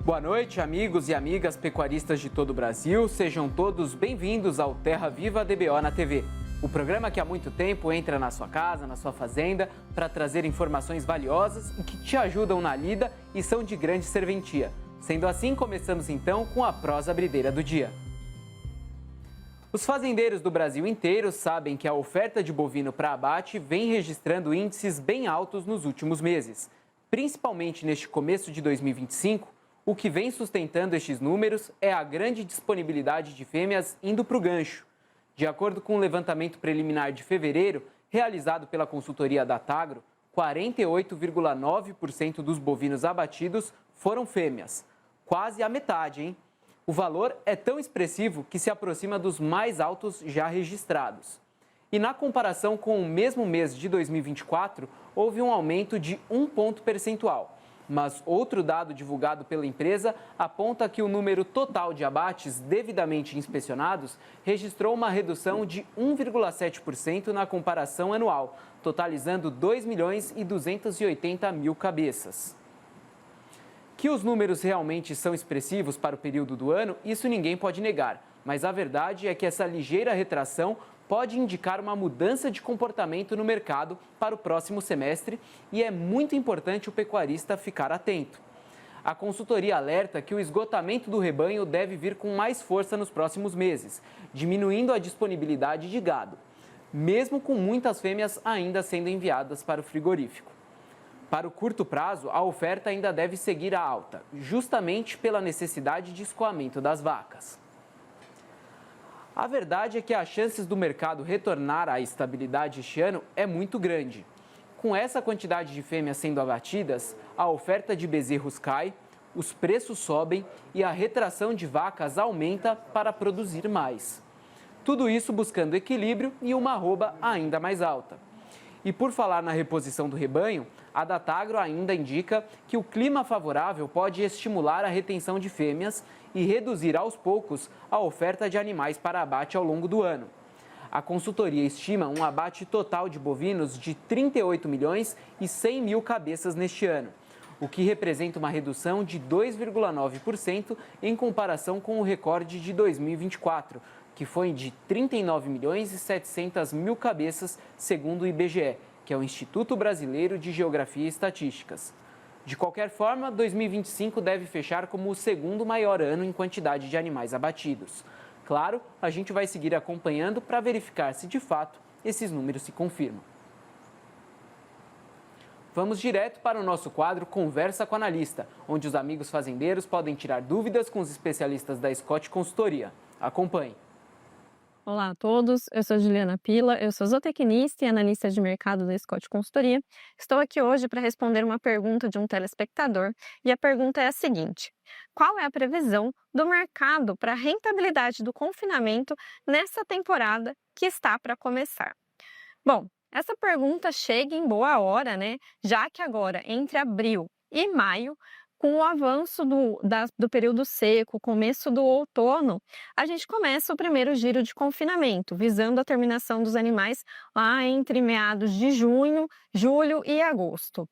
Boa noite, amigos e amigas pecuaristas de todo o Brasil. Sejam todos bem-vindos ao Terra Viva DBO na TV. O programa que há muito tempo entra na sua casa, na sua fazenda, para trazer informações valiosas e que te ajudam na lida e são de grande serventia. Sendo assim, começamos então com a prosa abrideira do dia. Os fazendeiros do Brasil inteiro sabem que a oferta de bovino para abate vem registrando índices bem altos nos últimos meses. Principalmente neste começo de 2025, o que vem sustentando estes números é a grande disponibilidade de fêmeas indo para o gancho. De acordo com o levantamento preliminar de fevereiro, realizado pela consultoria Datagro, 48,9% dos bovinos abatidos foram fêmeas. Quase a metade, hein? O valor é tão expressivo que se aproxima dos mais altos já registrados. E na comparação com o mesmo mês de 2024, houve um aumento de 1 ponto percentual. Mas outro dado divulgado pela empresa aponta que o número total de abates devidamente inspecionados registrou uma redução de 1,7% na comparação anual, totalizando 2.280.000 cabeças. Que os números realmente são expressivos para o período do ano, isso ninguém pode negar, mas a verdade é que essa ligeira retração pode indicar uma mudança de comportamento no mercado para o próximo semestre e é muito importante o pecuarista ficar atento. A consultoria alerta que o esgotamento do rebanho deve vir com mais força nos próximos meses, diminuindo a disponibilidade de gado, mesmo com muitas fêmeas ainda sendo enviadas para o frigorífico. Para o curto prazo, a oferta ainda deve seguir a alta, justamente pela necessidade de escoamento das vacas. A verdade é que as chances do mercado retornar à estabilidade este ano é muito grande. Com essa quantidade de fêmeas sendo abatidas, a oferta de bezerros cai, os preços sobem e a retração de vacas aumenta para produzir mais. Tudo isso buscando equilíbrio e uma arroba ainda mais alta. E por falar na reposição do rebanho, a Datagro ainda indica que o clima favorável pode estimular a retenção de fêmeas e reduzir aos poucos a oferta de animais para abate ao longo do ano. A consultoria estima um abate total de bovinos de 38 milhões e 100 mil cabeças neste ano, o que representa uma redução de 2,9% em comparação com o recorde de 2024, que foi de 39 milhões e 700 mil cabeças, segundo o IBGE, que é o Instituto Brasileiro de Geografia e Estatísticas. De qualquer forma, 2025 deve fechar como o segundo maior ano em quantidade de animais abatidos. Claro, a gente vai seguir acompanhando para verificar se de fato esses números se confirmam. Vamos direto para o nosso quadro Conversa com Analista, onde os amigos fazendeiros podem tirar dúvidas com os especialistas da Scott Consultoria. Acompanhe. Olá a todos, eu sou Juliana Pila, eu sou zootecnista e analista de mercado da Scott Consultoria. Estou aqui hoje para responder uma pergunta de um telespectador e a pergunta é a seguinte: qual é a previsão do mercado para a rentabilidade do confinamento nessa temporada que está para começar? Bom, essa pergunta chega em boa hora, né? Já que agora, entre abril e maio, com o avanço do período seco, começo do outono, a gente começa o primeiro giro de confinamento, visando a terminação dos animais lá entre meados de junho, julho e agosto.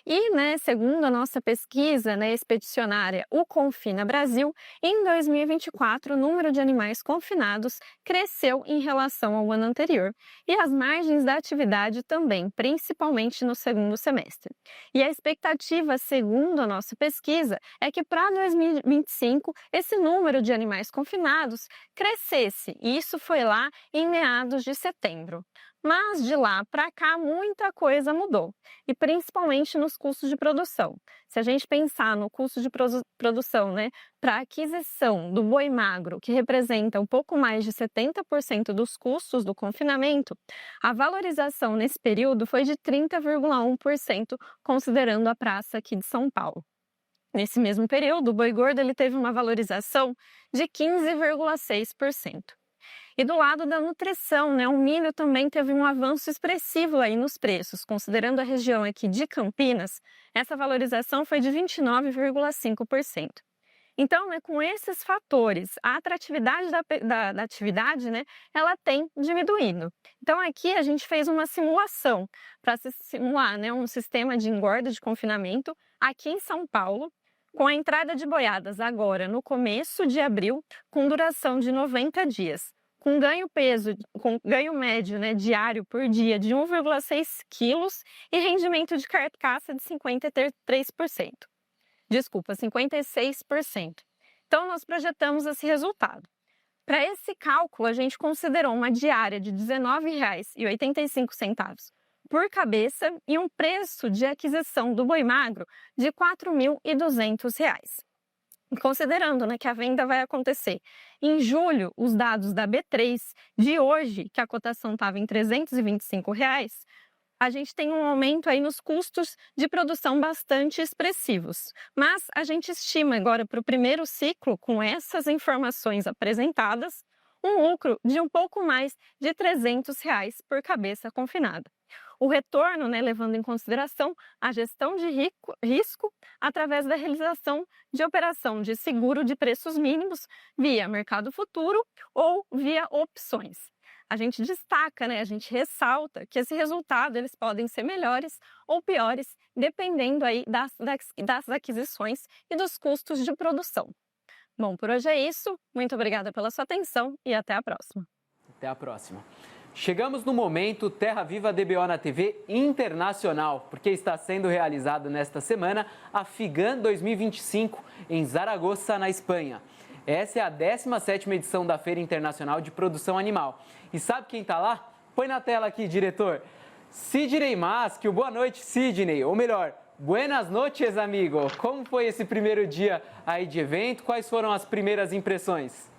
E, segundo a nossa pesquisa, expedicionária O Confina Brasil, em 2024 o número de animais confinados cresceu em relação ao ano anterior e as margens da atividade também, principalmente no segundo semestre. E a expectativa, segundo a nossa pesquisa, é que para 2025 esse número de animais confinados crescesse, e isso foi lá em meados de setembro. Mas de lá para cá muita coisa mudou, e principalmente nos custos de produção. Se a gente pensar no custo de produção, para a aquisição do boi magro, que representa um pouco mais de 70% dos custos do confinamento, a valorização nesse período foi de 30,1%, considerando a praça aqui de São Paulo. Nesse mesmo período, o boi gordo teve uma valorização de 15,6%. E do lado da nutrição, o milho também teve um avanço expressivo aí nos preços. Considerando a região aqui de Campinas, essa valorização foi de 29,5%. Então, com esses fatores, a atratividade da atividade, ela tem diminuído. Então, aqui a gente fez uma simulação para simular um sistema de engorda de confinamento aqui em São Paulo, Com a entrada de boiadas agora no começo de abril, com duração de 90 dias, com ganho médio, né, diário por dia de 1,6 quilos e rendimento de carcaça de 53%. Desculpa, 56%. Então, nós projetamos esse resultado. Para esse cálculo, a gente considerou uma diária de R$ 19,85 por cabeça e um preço de aquisição do boi magro de R$ 4.200. Considerando, né, que a venda vai acontecer em julho, os dados da B3 de hoje, que a cotação estava em R$ 325, a gente tem um aumento aí nos custos de produção bastante expressivos. Mas a gente estima agora para o primeiro ciclo, com essas informações apresentadas, um lucro de um pouco mais de R$ 300 por cabeça confinada. O retorno, né, levando em consideração a gestão de risco através da realização de operação de seguro de preços mínimos via mercado futuro ou via opções. A gente destaca, né, a gente ressalta que esse resultado eles podem ser melhores ou piores, dependendo aí das aquisições e dos custos de produção. Bom, por hoje é isso. Muito obrigada pela sua atenção e até a próxima. Até a próxima. Chegamos no momento Terra Viva DBO na TV Internacional, porque está sendo realizado nesta semana a FIGAN 2025 em Zaragoza, na Espanha. Essa é a 17ª edição da Feira Internacional de Produção Animal. E sabe quem está lá? Põe na tela aqui, diretor. Sidney Maschio. Boa noite, Sidney. Ou melhor, buenas noches, amigo. Como foi esse primeiro dia aí de evento? Quais foram as primeiras impressões?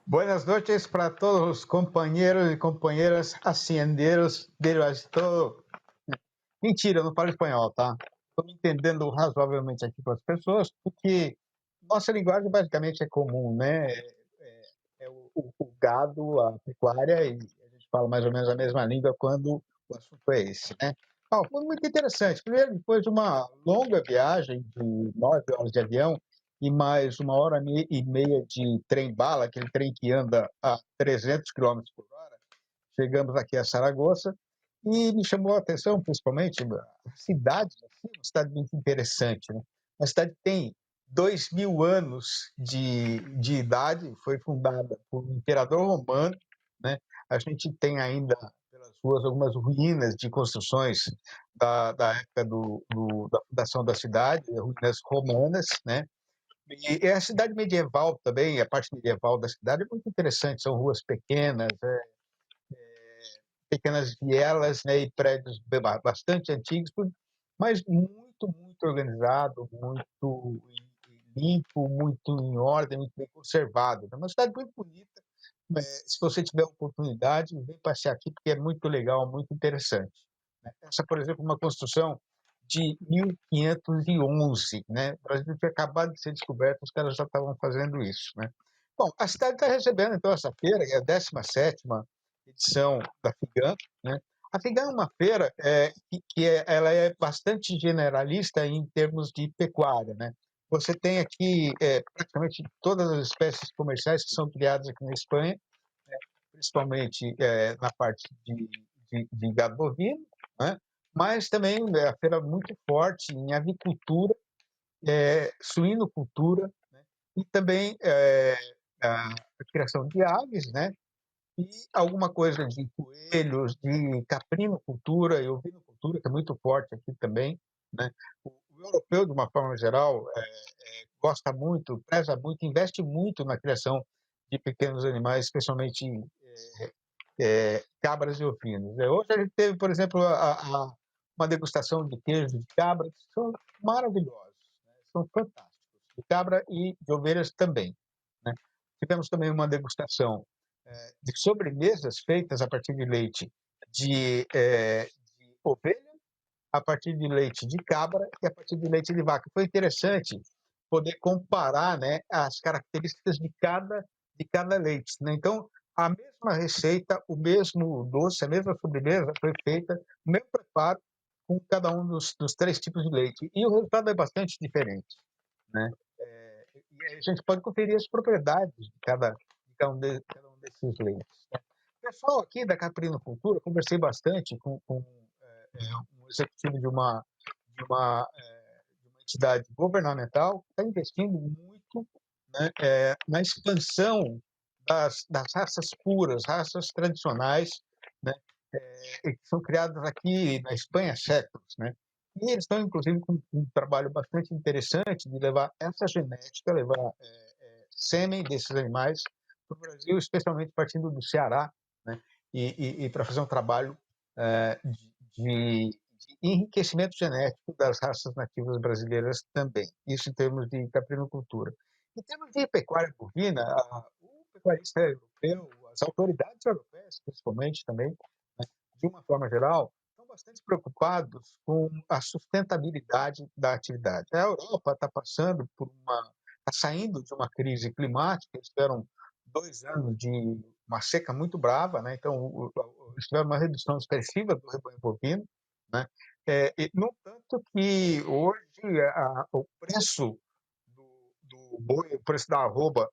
Buenas noches para todos os companheiros e companheiras haciendeiros del todo. Mentira, eu não falo espanhol, tá? Estou me entendendo razoavelmente aqui com as pessoas, porque nossa linguagem basicamente é comum, né? É o gado, a pecuária, e a gente fala mais ou menos a mesma língua quando o assunto é esse, né? Bom, foi muito interessante. Primeiro, depois de uma longa viagem de 9 horas de avião, e mais 1 hora e meia de trem-bala, aquele trem que anda a 300 quilômetros por hora, chegamos aqui a Saragoça e me chamou a atenção, principalmente, a cidade, uma cidade muito interessante, né? A cidade tem 2.000 anos de idade, foi fundada por um imperador romano, né? A gente tem ainda pelas ruas algumas ruínas de construções da época da fundação da cidade, ruínas romanas, né? E a cidade medieval também, a parte medieval da cidade é muito interessante, são ruas pequenas, pequenas vielas, né, e prédios bastante antigos, mas muito, muito organizado, muito limpo, muito em ordem, muito bem conservado. É uma cidade muito bonita. Se você tiver oportunidade, vem passear aqui, porque é muito legal, muito interessante. Essa, por exemplo, é uma construção de 1511, né? O Brasil tinha acabado de ser descoberto, os caras já estavam fazendo isso, né? Bom, a cidade está recebendo, então, essa feira, é a 17ª edição da FIGAN, né? A FIGAN é uma feira ela é bastante generalista em termos de pecuária, né? Você tem aqui praticamente todas as espécies comerciais que são criadas aqui na Espanha, principalmente na parte de gado bovino, né? Mas também a feira é muito forte em avicultura, suinocultura, né? E também a criação de aves, né? E alguma coisa de coelhos, de caprinocultura e ovinocultura, que é muito forte aqui também, né? O europeu, de uma forma geral, gosta muito, preza muito, investe muito na criação de pequenos animais, especialmente cabras e ovinos. Hoje a gente teve, por exemplo, uma degustação de queijos de cabra, que são maravilhosos, né? São fantásticos, de cabra e de ovelhas também, né? Tivemos também uma degustação de sobremesas feitas a partir de leite de ovelha, a partir de leite de cabra e a partir de leite de vaca. Foi interessante poder comparar, né, as características de cada leite, né? Então, a mesma receita, o mesmo doce, a mesma sobremesa foi feita, o mesmo preparo com cada um dos 3 tipos de leite. E o resultado é bastante diferente, né? E a gente pode conferir as propriedades de cada um desses leites, né? O pessoal aqui da caprinocultura, conversei bastante com um executivo de uma entidade governamental está investindo muito, né, na expansão das raças puras, raças tradicionais, né, que são criadas aqui na Espanha há séculos, né? E eles estão, inclusive, com um trabalho bastante interessante de levar essa genética, levar sêmen desses animais para o Brasil, especialmente partindo do Ceará, né? E para fazer um trabalho de enriquecimento genético das raças nativas brasileiras também. Isso em termos de caprinocultura. Em termos de pecuária bovina, o pecuarista europeu, as autoridades europeias, principalmente também, né, de uma forma geral, estão bastante preocupados com a sustentabilidade da atividade. A Europa está saindo de uma crise climática, eles tiveram 2 anos de uma seca muito brava, né? Então eles tiveram uma redução expressiva do rebanho bovino, né? No tanto que hoje o preço do boi, o preço da arroba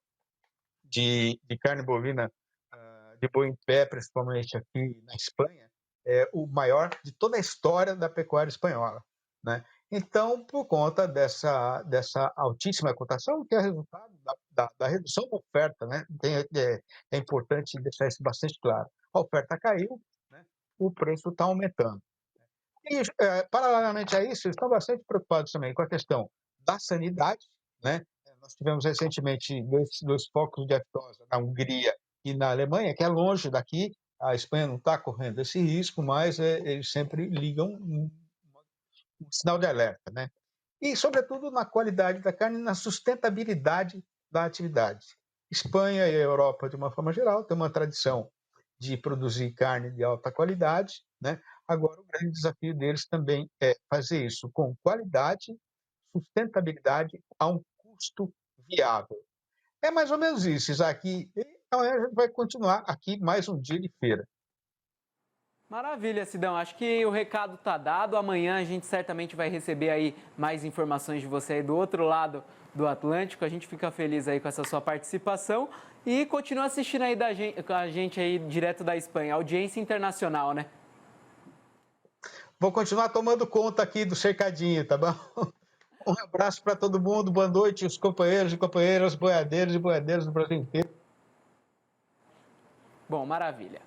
de carne bovina de boi em pé, principalmente aqui na Espanha, é o maior de toda a história da pecuária espanhola, né? Então, por conta dessa altíssima cotação, que é resultado da redução da oferta, né? É importante deixar isso bastante claro. A oferta caiu, né? O preço está aumentando. E, paralelamente a isso, eles estão bastante preocupados também com a questão da sanidade, né? Nós tivemos recentemente dois focos de aftosa na Hungria e na Alemanha, que é longe daqui. A Espanha não está correndo esse risco, mas eles sempre ligam um sinal de alerta, né? E, sobretudo, na qualidade da carne e na sustentabilidade da atividade. Espanha e a Europa, de uma forma geral, têm uma tradição de produzir carne de alta qualidade, né? Agora, o grande desafio deles também é fazer isso com qualidade, sustentabilidade a um custo viável. É mais ou menos isso, Isaac. E amanhã a gente vai continuar aqui mais um dia de feira. Maravilha, Sidão. Acho que o recado está dado. Amanhã a gente certamente vai receber aí mais informações de você aí do outro lado do Atlântico. A gente fica feliz aí com essa sua participação e continua assistindo aí com a gente aí direto da Espanha, audiência internacional, né? Vou continuar tomando conta aqui do cercadinho, tá bom? Um abraço para todo mundo, boa noite, os companheiros e companheiras, boiadeiros e boiadeiras do Brasil inteiro. Bom, maravilha.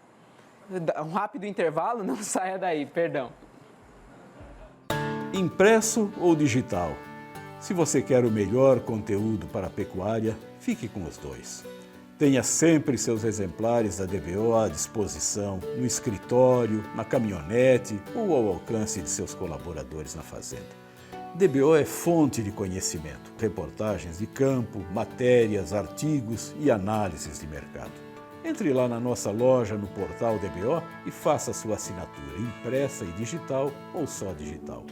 Um rápido intervalo, não saia daí, perdão. Impresso ou digital? Se você quer o melhor conteúdo para a pecuária, fique com os dois. Tenha sempre seus exemplares da DBO à disposição, no escritório, na caminhonete ou ao alcance de seus colaboradores na fazenda. DBO é fonte de conhecimento, reportagens de campo, matérias, artigos e análises de mercado. Entre lá na nossa loja no portal DBO e faça sua assinatura impressa e digital ou só digital.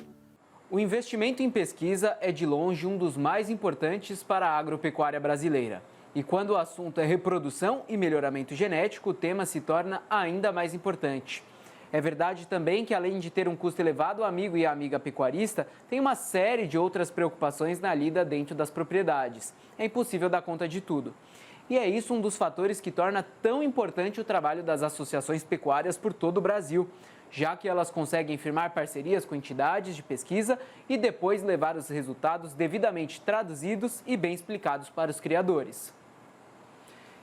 O investimento em pesquisa é de longe um dos mais importantes para a agropecuária brasileira. E quando o assunto é reprodução e melhoramento genético, o tema se torna ainda mais importante. É verdade também que, além de ter um custo elevado, o amigo e a amiga pecuarista tem uma série de outras preocupações na lida dentro das propriedades. É impossível dar conta de tudo. E é isso um dos fatores que torna tão importante o trabalho das associações pecuárias por todo o Brasil, já que elas conseguem firmar parcerias com entidades de pesquisa e depois levar os resultados devidamente traduzidos e bem explicados para os criadores.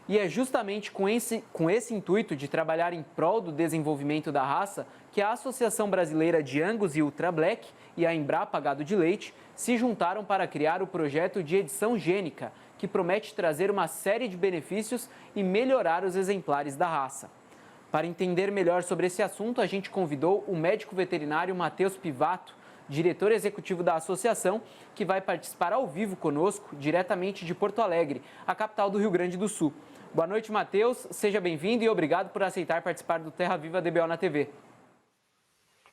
E é justamente com esse intuito de trabalhar em prol do desenvolvimento da raça que a Associação Brasileira de Angus e Ultra Black e a Embrapa Gado de Leite se juntaram para criar o projeto de edição gênica, que promete trazer uma série de benefícios e melhorar os exemplares da raça. Para entender melhor sobre esse assunto, a gente convidou o médico veterinário Matheus Pivato, diretor executivo da associação, que vai participar ao vivo conosco, diretamente de Porto Alegre, a capital do Rio Grande do Sul. Boa noite, Matheus. Seja bem-vindo e obrigado por aceitar participar do Terra Viva DBO na TV.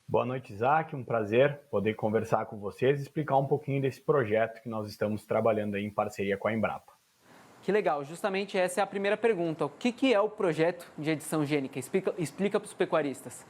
Boa noite, Isaac. Um prazer poder conversar com vocês e explicar um pouquinho desse projeto que nós estamos trabalhando aí em parceria com a Embrapa. Que legal. Justamente essa é a primeira pergunta. O que é o projeto de edição gênica? Explica para os pecuaristas.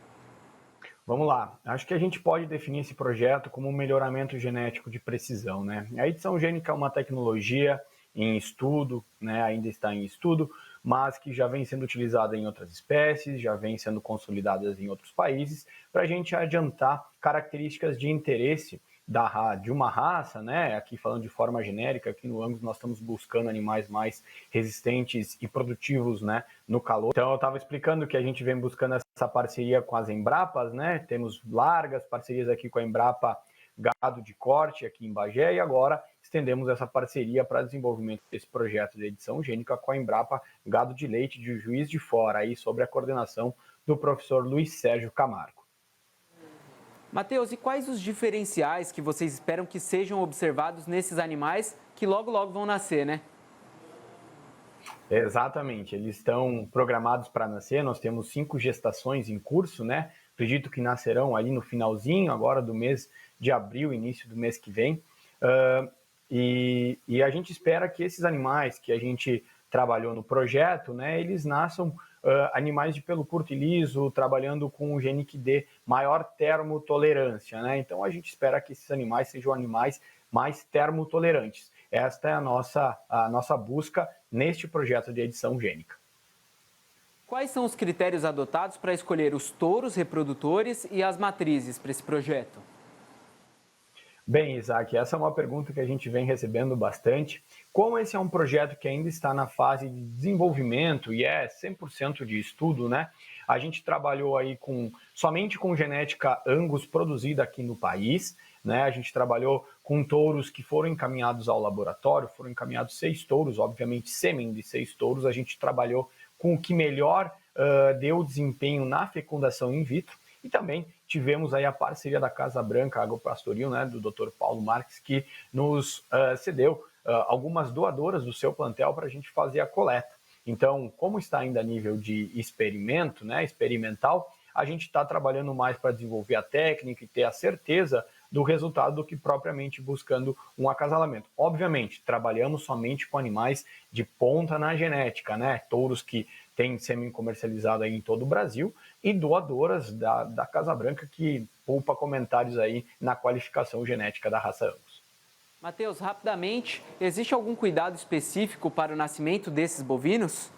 Vamos lá. Acho que a gente pode definir esse projeto como um melhoramento genético de precisão, né? A edição gênica é uma tecnologia em estudo, né? Ainda está em estudo, mas que já vem sendo utilizada em outras espécies, já vem sendo consolidada em outros países, para a gente adiantar características de interesse de uma raça, né? Aqui falando de forma genérica, aqui no Angus nós estamos buscando animais mais resistentes e produtivos, né, no calor. Então eu estava explicando que a gente vem buscando essa parceria com as Embrapas, né? Temos largas parcerias aqui com a Embrapa Gado de Corte aqui em Bagé e agora estendemos essa parceria para desenvolvimento desse projeto de edição gênica com a Embrapa Gado de Leite de Juiz de Fora, aí sobre a coordenação do professor Luiz Sérgio Camargo. Matheus, e quais os diferenciais que vocês esperam que sejam observados nesses animais que logo vão nascer, né? Exatamente, eles estão programados para nascer, nós temos 5 gestações em curso, né? Acredito que nascerão ali no finalzinho agora do mês de abril, início do mês que vem. E a gente espera que esses animais que a gente trabalhou no projeto, né, eles nasçam animais de pelo curto e liso, trabalhando com um gene que dê maior termotolerância, né? Então a gente espera que esses animais sejam animais mais termotolerantes. Esta é a nossa busca neste projeto de edição gênica. Quais são os critérios adotados para escolher os touros reprodutores e as matrizes para esse projeto? Bem, Isaac, essa é uma pergunta que a gente vem recebendo bastante. Como esse é um projeto que ainda está na fase de desenvolvimento e é 100% de estudo, né? A gente trabalhou aí somente com genética Angus produzida aqui no país, né? A gente trabalhou com touros que foram encaminhados ao laboratório, foram encaminhados 6 touros, obviamente sêmen de 6 touros. A gente trabalhou com o que melhor deu desempenho na fecundação in vitro e também tivemos aí a parceria da Casa Branca Agropastoril, né, do Dr. Paulo Marques, que nos cedeu algumas doadoras do seu plantel para a gente fazer a coleta. Então, como está ainda a nível de experimento, né, experimental, a gente está trabalhando mais para desenvolver a técnica e ter a certeza do resultado do que propriamente buscando um acasalamento. Obviamente, trabalhamos somente com animais de ponta na genética, né? Touros que têm sêmen comercializado aí em todo o Brasil e doadoras da Casa Branca que poupa comentários aí na qualificação genética da raça Angus. Matheus, rapidamente, existe algum cuidado específico para o nascimento desses bovinos?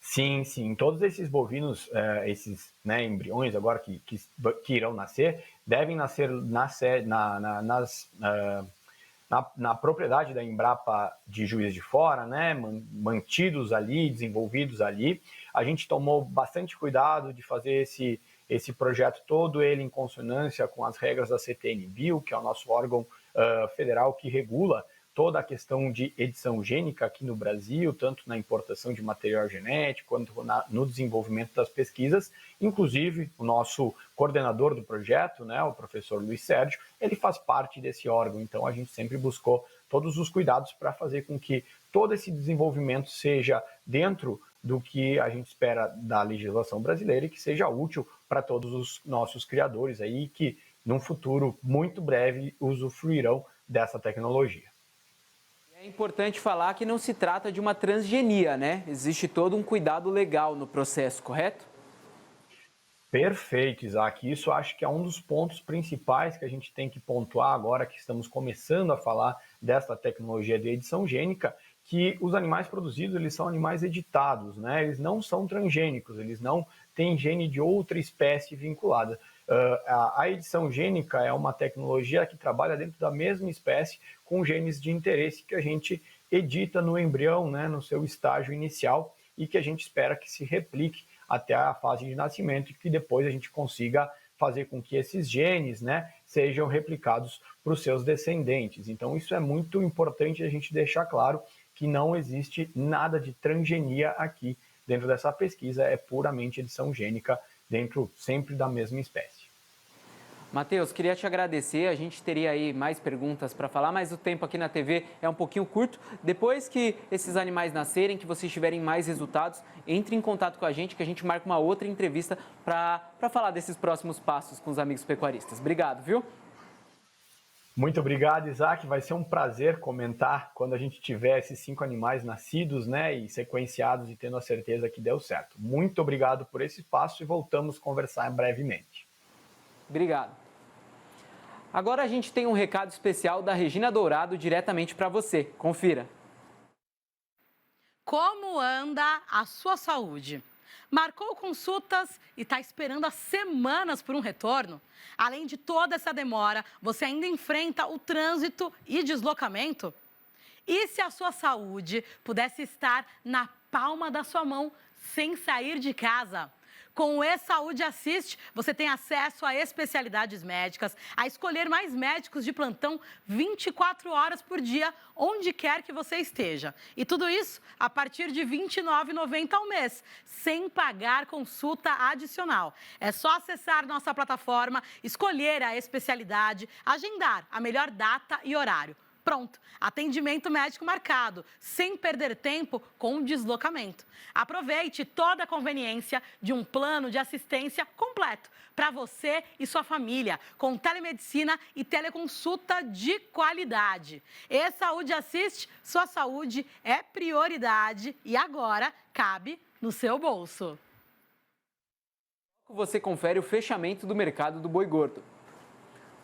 Sim. Todos esses bovinos, esses embriões agora que irão nascer, devem nascer na propriedade da Embrapa de Juiz de Fora, né, mantidos ali, desenvolvidos ali. A gente tomou bastante cuidado de fazer esse projeto todo, ele em consonância com as regras da CTN-Bio, que é o nosso órgão federal que regula toda a questão de edição gênica aqui no Brasil, tanto na importação de material genético, quanto no desenvolvimento das pesquisas. Inclusive, o nosso coordenador do projeto, né, o professor Luiz Sérgio, ele faz parte desse órgão. Então, a gente sempre buscou todos os cuidados para fazer com que todo esse desenvolvimento seja dentro do que a gente espera da legislação brasileira e que seja útil para todos os nossos criadores aí, que, num futuro muito breve, usufruirão dessa tecnologia. É importante falar que não se trata de uma transgenia, né? Existe todo um cuidado legal no processo, correto? Perfeito, Isaac. Isso acho que é um dos pontos principais que a gente tem que pontuar agora que estamos começando a falar dessa tecnologia de edição gênica, que os animais produzidos, eles são animais editados, né? Eles não são transgênicos, eles não têm gene de outra espécie vinculada. A edição gênica é uma tecnologia que trabalha dentro da mesma espécie com genes de interesse que a gente edita no embrião, né, no seu estágio inicial e que a gente espera que se replique até a fase de nascimento e que depois a gente consiga fazer com que esses genes, né, sejam replicados para os seus descendentes. Então isso é muito importante a gente deixar claro que não existe nada de transgenia aqui dentro dessa pesquisa, é puramente edição gênica dentro sempre da mesma espécie. Matheus, queria te agradecer, a gente teria aí mais perguntas para falar, mas o tempo aqui na TV é um pouquinho curto. Depois que esses animais nascerem, que vocês tiverem mais resultados, entre em contato com a gente que a gente marca uma outra entrevista para falar desses próximos passos com os amigos pecuaristas. Obrigado, viu? Muito obrigado, Isaac. Vai ser um prazer comentar quando a gente tiver esses 5 animais nascidos, né, e sequenciados e tendo a certeza que deu certo. Muito obrigado por esse espaço e voltamos a conversar brevemente. Obrigado. Agora a gente tem um recado especial da Regina Dourado diretamente para você. Confira. Como anda a sua saúde? Marcou consultas e está esperando há semanas por um retorno? Além de toda essa demora, você ainda enfrenta o trânsito e deslocamento? E se a sua saúde pudesse estar na palma da sua mão sem sair de casa? Com o E-Saúde Assist, você tem acesso a especialidades médicas, a escolher mais médicos de plantão 24 horas por dia, onde quer que você esteja. E tudo isso a partir de R$ 29,90 ao mês, sem pagar consulta adicional. É só acessar nossa plataforma, escolher a especialidade, agendar a melhor data e horário. Pronto, atendimento médico marcado, sem perder tempo com deslocamento. Aproveite toda a conveniência de um plano de assistência completo para você e sua família, com telemedicina e teleconsulta de qualidade. E-Saúde Assist, sua saúde é prioridade e agora cabe no seu bolso. Você confere o fechamento do mercado do boi gordo.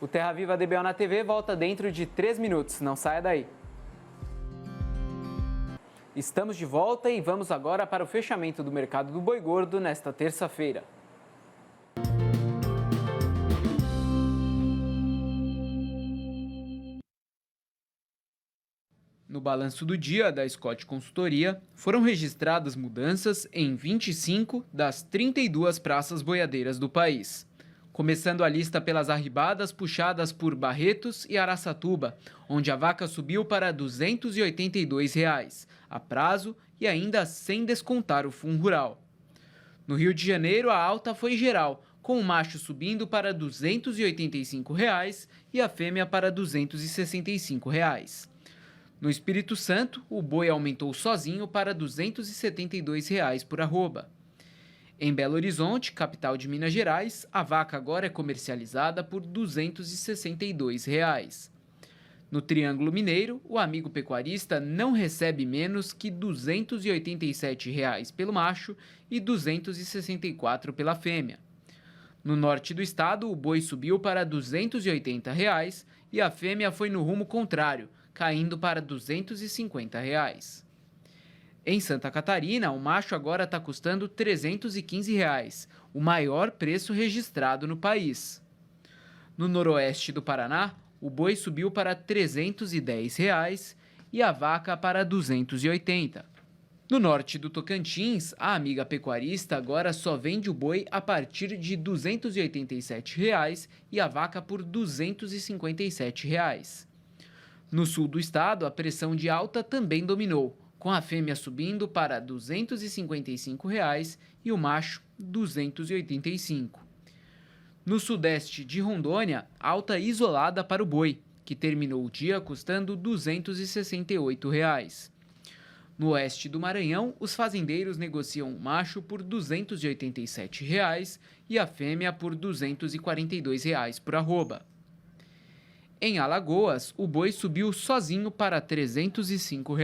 O Terra Viva DBO na TV volta dentro de 3 minutos, não saia daí. Estamos de volta e vamos agora para o fechamento do mercado do boi gordo nesta terça-feira. No balanço do dia da Scott Consultoria, foram registradas mudanças em 25 das 32 praças boiadeiras do país. Começando a lista pelas arribadas puxadas por Barretos e Araçatuba, onde a vaca subiu para R$ 282, a prazo e ainda sem descontar o fundo rural. No Rio de Janeiro, a alta foi geral, com o macho subindo para R$ 285 e a fêmea para R$ 265. No Espírito Santo, o boi aumentou sozinho para R$ 272 por arroba. Em Belo Horizonte, capital de Minas Gerais, a vaca agora é comercializada por R$ 262. No Triângulo Mineiro, o amigo pecuarista não recebe menos que R$ 287 pelo macho e R$ 264 pela fêmea. No norte do estado, o boi subiu para R$ 280 e a fêmea foi no rumo contrário, caindo para R$ 250. Em Santa Catarina, o macho agora está custando R$ 315, o maior preço registrado no país. No noroeste do Paraná, o boi subiu para R$ 310 e a vaca para R$ 280. No norte do Tocantins, a amiga pecuarista agora só vende o boi a partir de R$ 287 e a vaca por R$ 257. No sul do estado, a pressão de alta também dominou, com a fêmea subindo para R$ 255 e o macho R$ 285. No sudeste de Rondônia, alta isolada para o boi, que terminou o dia custando R$ 268. No oeste do Maranhão, os fazendeiros negociam o macho por R$ 287 e a fêmea por R$ 242 por arroba. Em Alagoas, o boi subiu sozinho para R$ 305.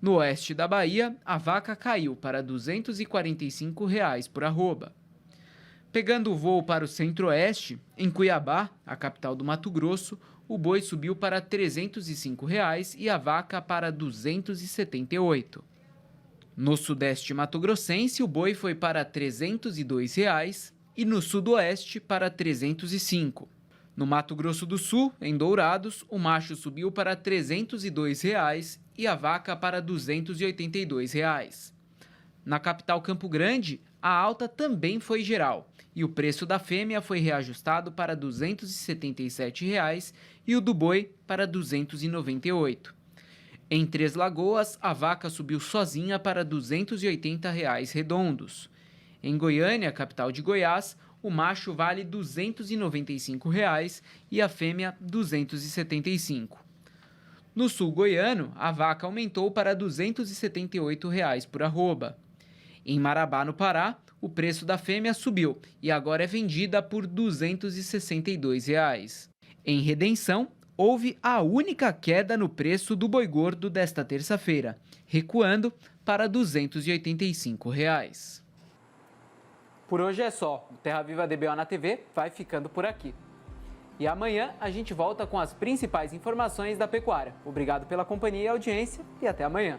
No oeste da Bahia, a vaca caiu para R$ 245 por arroba. Pegando o voo para o centro-oeste, em Cuiabá, a capital do Mato Grosso, o boi subiu para R$ 305 e a vaca para R$ 278. No sudeste mato-grossense, o boi foi para R$ 302 e no sudoeste para R$ 305. No Mato Grosso do Sul, em Dourados, o macho subiu para R$ 302 e a vaca para R$ 282. Na capital Campo Grande, a alta também foi geral e o preço da fêmea foi reajustado para R$ 277 e o do boi para R$ 298. Em Três Lagoas, a vaca subiu sozinha para R$ 280 redondos. Em Goiânia, capital de Goiás, o macho vale R$ 295 e a fêmea R$ 275. No sul goiano, a vaca aumentou para R$ 278 por arroba. Em Marabá, no Pará, o preço da fêmea subiu e agora é vendida por R$ 262. Em Redenção, houve a única queda no preço do boi gordo desta terça-feira, recuando para R$ 285. Por hoje é só. O Terra Viva DBO na TV vai ficando por aqui. E amanhã a gente volta com as principais informações da pecuária. Obrigado pela companhia e audiência e até amanhã.